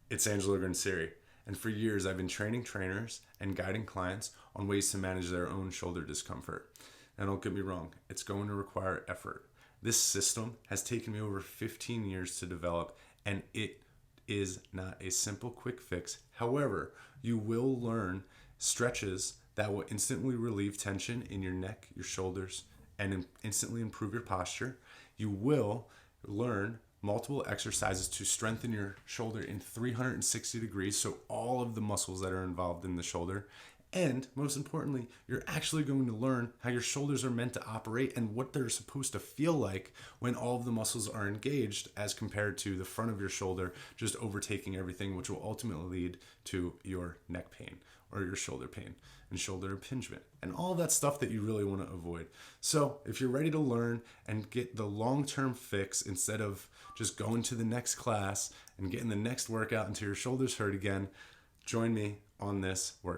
It's Angelo Grancieri, and for years I've been training trainers and guiding clients on ways to manage their own shoulder discomfort. Now, don't get me wrong, it's going to require effort. This system has taken me over 15 years to develop, and it is not a simple quick fix. However, you will learn stretches that will instantly relieve tension in your neck, your shoulders, and instantly improve your posture. You will learn multiple exercises to strengthen your shoulder in 360 degrees, so all of the muscles that are involved in the shoulder. And most importantly, you're actually going to learn how your shoulders are meant to operate and what they're supposed to feel like when all of the muscles are engaged, as compared to the front of your shoulder just overtaking everything, which will ultimately lead to your neck pain or your shoulder pain and shoulder impingement and all that stuff that you really want to avoid. So if you're ready to learn and get the long-term fix instead of just going to the next class and getting the next workout until your shoulders hurt again, join me on this workshop.